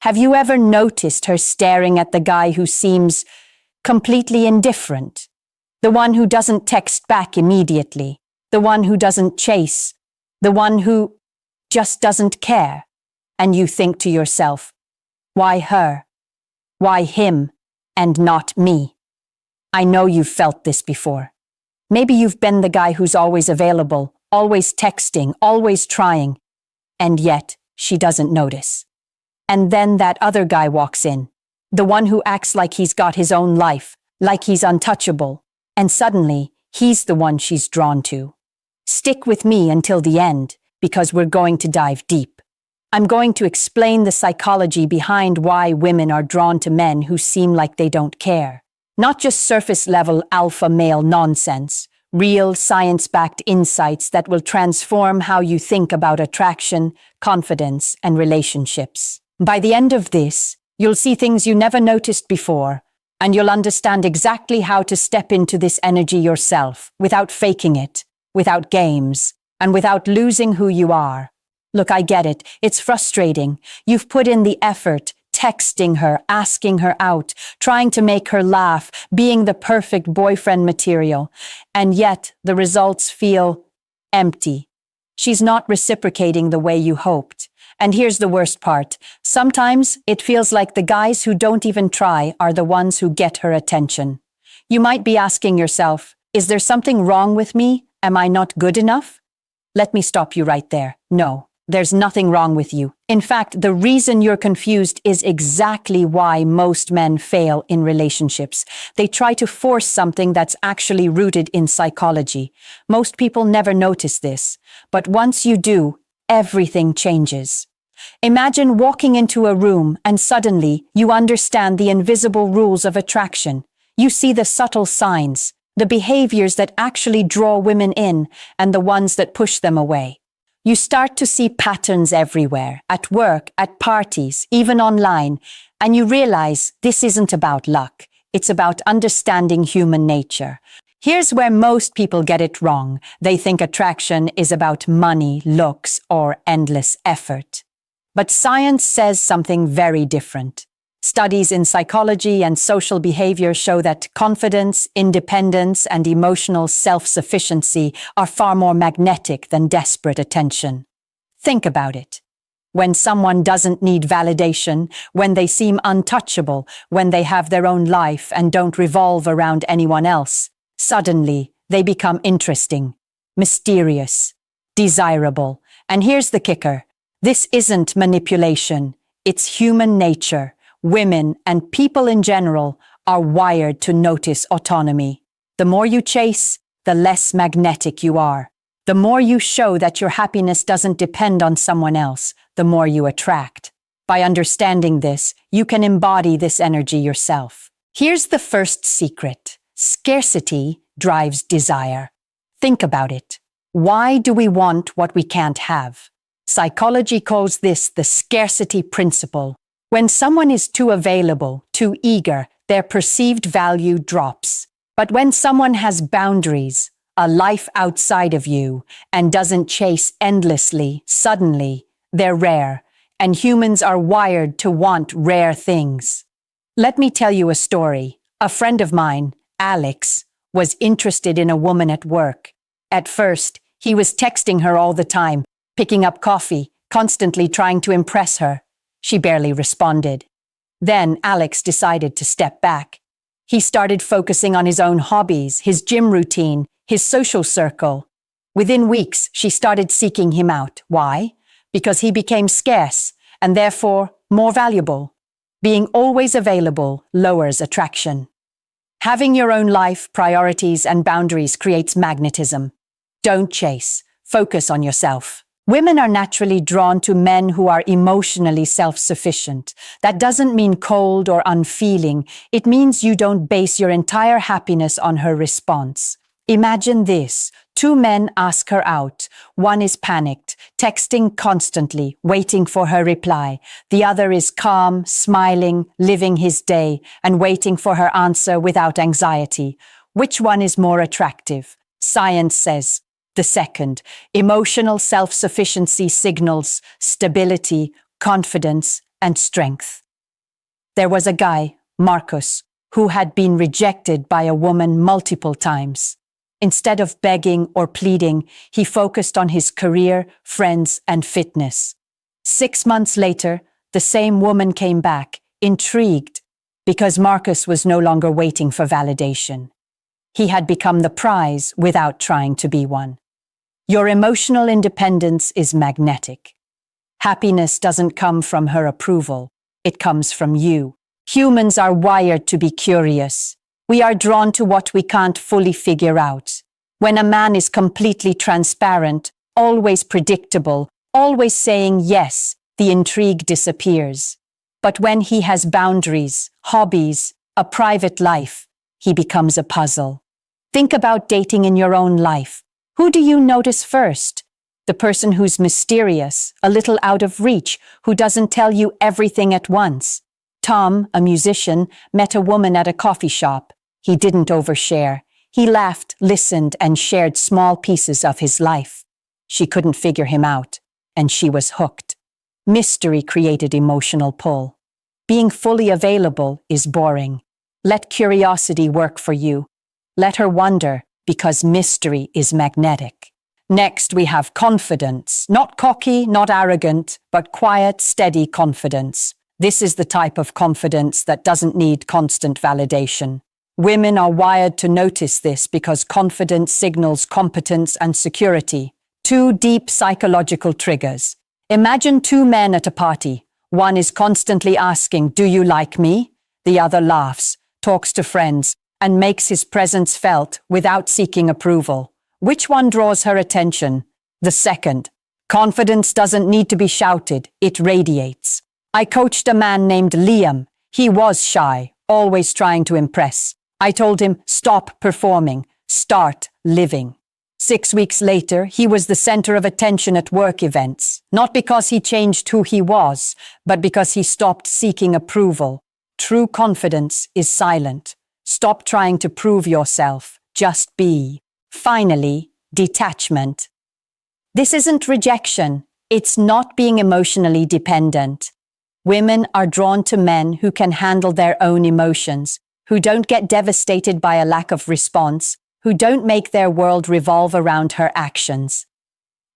Have you ever noticed her staring at the guy who seems completely indifferent? The one who doesn't text back immediately, the one who doesn't chase, the one who just doesn't care. And you think to yourself, why her? Why him and not me? I know you've felt this before. Maybe you've been the guy who's always available, always texting, always trying, and yet she doesn't notice. And then that other guy walks in, the one who acts like he's got his own life, like he's untouchable, and suddenly he's the one she's drawn to. Stick with me until the end, because we're going to dive deep. I'm going to explain the psychology behind why women are drawn to men who seem like they don't care. Not just surface-level alpha male nonsense, real science-backed insights that will transform how you think about attraction, confidence, and relationships. By the end of this, you'll see things you never noticed before, and you'll understand exactly how to step into this energy yourself, without faking it, without games, and without losing who you are. Look, I get it. It's frustrating. You've put in the effort, texting her, asking her out, trying to make her laugh, being the perfect boyfriend material, and yet the results feel empty. She's not reciprocating the way you hoped. And here's the worst part. Sometimes it feels like the guys who don't even try are the ones who get her attention. You might be asking yourself, is there something wrong with me? Am I not good enough? Let me stop you right there. No. There's nothing wrong with you. In fact, the reason you're confused is exactly why most men fail in relationships. They try to force something that's actually rooted in psychology. Most people never notice this, but once you do, everything changes. Imagine walking into a room and suddenly you understand the invisible rules of attraction. You see the subtle signs, the behaviors that actually draw women in, and the ones that push them away. You start to see patterns everywhere, at work, at parties, even online, and you realize this isn't about luck. It's about understanding human nature. Here's where most people get it wrong. They think attraction is about money, looks, or endless effort. But science says something very different. Studies in psychology and social behavior show that confidence, independence, and emotional self-sufficiency are far more magnetic than desperate attention. Think about it. When someone doesn't need validation, when they seem untouchable, when they have their own life and don't revolve around anyone else, suddenly they become interesting, mysterious, desirable. And here's the kicker. This isn't manipulation. It's human nature. Women and people in general are wired to notice autonomy. The more you chase, the less magnetic you are. The more you show that your happiness doesn't depend on someone else, the more you attract. By understanding this, you can embody this energy yourself. Here's the first secret. Scarcity drives desire. Think about it. Why do we want what we can't have? Psychology calls this the scarcity principle. When someone is too available, too eager, their perceived value drops. But when someone has boundaries, a life outside of you, and doesn't chase endlessly, suddenly, they're rare, and humans are wired to want rare things. Let me tell you a story. A friend of mine, Alex, was interested in a woman at work. At first, he was texting her all the time, picking up coffee, constantly trying to impress her. She barely responded. Then Alex decided to step back. He started focusing on his own hobbies, his gym routine, his social circle. Within weeks, she started seeking him out. Why? Because he became scarce and therefore more valuable. Being always available lowers attraction. Having your own life, priorities, and boundaries creates magnetism. Don't chase. Focus on yourself. Women are naturally drawn to men who are emotionally self-sufficient. That doesn't mean cold or unfeeling. It means you don't base your entire happiness on her response. Imagine this. 2 men ask her out. One is panicked, texting constantly, waiting for her reply. The other is calm, smiling, living his day, and waiting for her answer without anxiety. Which one is more attractive? Science says the second. Emotional self-sufficiency signals stability, confidence, and strength. There was a guy, Marcus, who had been rejected by a woman multiple times. Instead of begging or pleading, he focused on his career, friends, and fitness. 6 months later, the same woman came back, intrigued, because Marcus was no longer waiting for validation. He had become the prize without trying to be one. Your emotional independence is magnetic. Happiness doesn't come from her approval. It comes from you. Humans are wired to be curious. We are drawn to what we can't fully figure out. When a man is completely transparent, always predictable, always saying yes, the intrigue disappears. But when he has boundaries, hobbies, a private life, he becomes a puzzle. Think about dating in your own life. Who do you notice first? The person who's mysterious, a little out of reach, who doesn't tell you everything at once. Tom, a musician, met a woman at a coffee shop. He didn't overshare. He laughed, listened, and shared small pieces of his life. She couldn't figure him out, and she was hooked. Mystery created emotional pull. Being fully available is boring. Let curiosity work for you. Let her wonder, because mystery is magnetic. Next, we have confidence. Not cocky, not arrogant, but quiet, steady confidence. This is the type of confidence that doesn't need constant validation. Women are wired to notice this because confidence signals competence and security. 2 deep psychological triggers. Imagine 2 men at a party. One is constantly asking, "Do you like me?" The other laughs, talks to friends, and makes his presence felt without seeking approval. Which one draws her attention? The second. Confidence doesn't need to be shouted, it radiates. I coached a man named Liam. He was shy, always trying to impress. I told him, stop performing, start living. 6 weeks later, he was the center of attention at work events, not because he changed who he was, but because he stopped seeking approval. True confidence is silent. Stop trying to prove yourself, just be. Finally, detachment. This isn't rejection. It's not being emotionally dependent. Women are drawn to men who can handle their own emotions, who don't get devastated by a lack of response, who don't make their world revolve around her actions.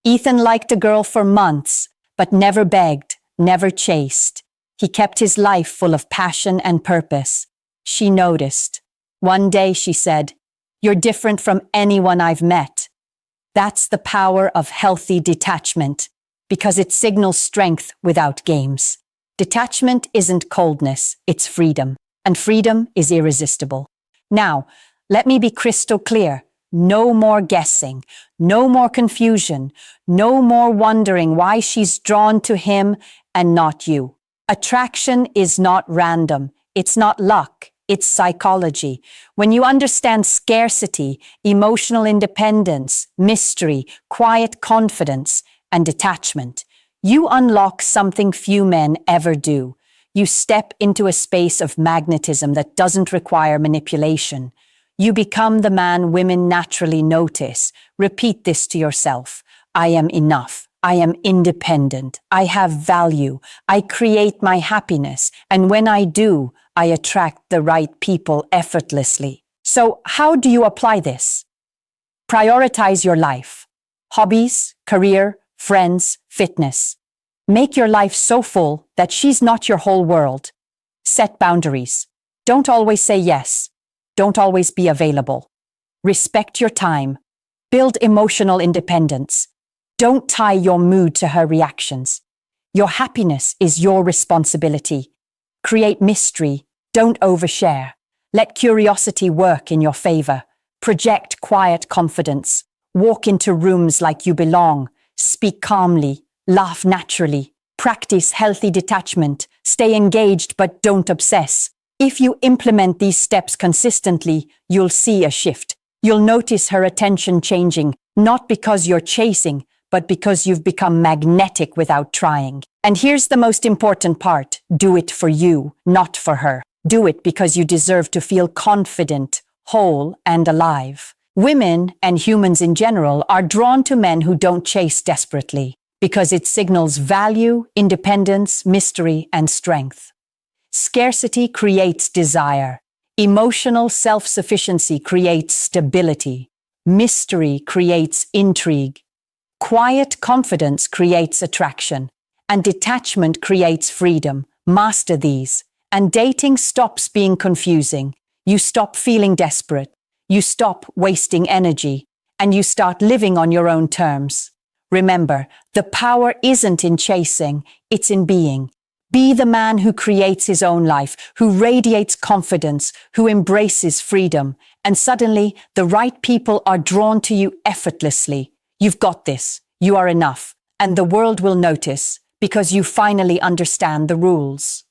Ethan liked a girl for months, but never begged, never chased. He kept his life full of passion and purpose. She noticed. One day she said, "You're different from anyone I've met." That's the power of healthy detachment, because it signals strength without games. Detachment isn't coldness, it's freedom, and freedom is irresistible. Now, let me be crystal clear. No more guessing, no more confusion, no more wondering why she's drawn to him and not you. Attraction is not random, it's not luck, it's psychology. When you understand scarcity, emotional independence, mystery, quiet confidence, and detachment, you unlock something few men ever do. You step into a space of magnetism that doesn't require manipulation. You become the man women naturally notice. Repeat this to yourself. I am enough. I am independent. I have value. I create my happiness. And when I do, I attract the right people effortlessly. So how do you apply this? Prioritize your life. Hobbies, career, friends, fitness. Make your life so full that she's not your whole world. Set boundaries. Don't always say yes. Don't always be available. Respect your time. Build emotional independence. Don't tie your mood to her reactions. Your happiness is your responsibility. Create mystery. Don't overshare. Let curiosity work in your favor. Project quiet confidence. Walk into rooms like you belong. Speak calmly. Laugh naturally. Practice healthy detachment. Stay engaged but don't obsess. If you implement these steps consistently, you'll see a shift. You'll notice her attention changing, not because you're chasing, but because you've become magnetic without trying. And here's the most important part. Do it for you, not for her. Do it because you deserve to feel confident, whole, and alive. Women, and humans in general, are drawn to men who don't chase desperately. because it signals value, independence, mystery, and strength. Scarcity creates desire. Emotional self-sufficiency creates stability. Mystery creates intrigue. Quiet confidence creates attraction. And detachment creates freedom. Master these, and dating stops being confusing. You stop feeling desperate. You stop wasting energy, and you start living on your own terms. Remember, the power isn't in chasing, it's in being. Be the man who creates his own life, who radiates confidence, who embraces freedom, and suddenly the right people are drawn to you effortlessly. You've got this, you are enough, and the world will notice, because you finally understand the rules.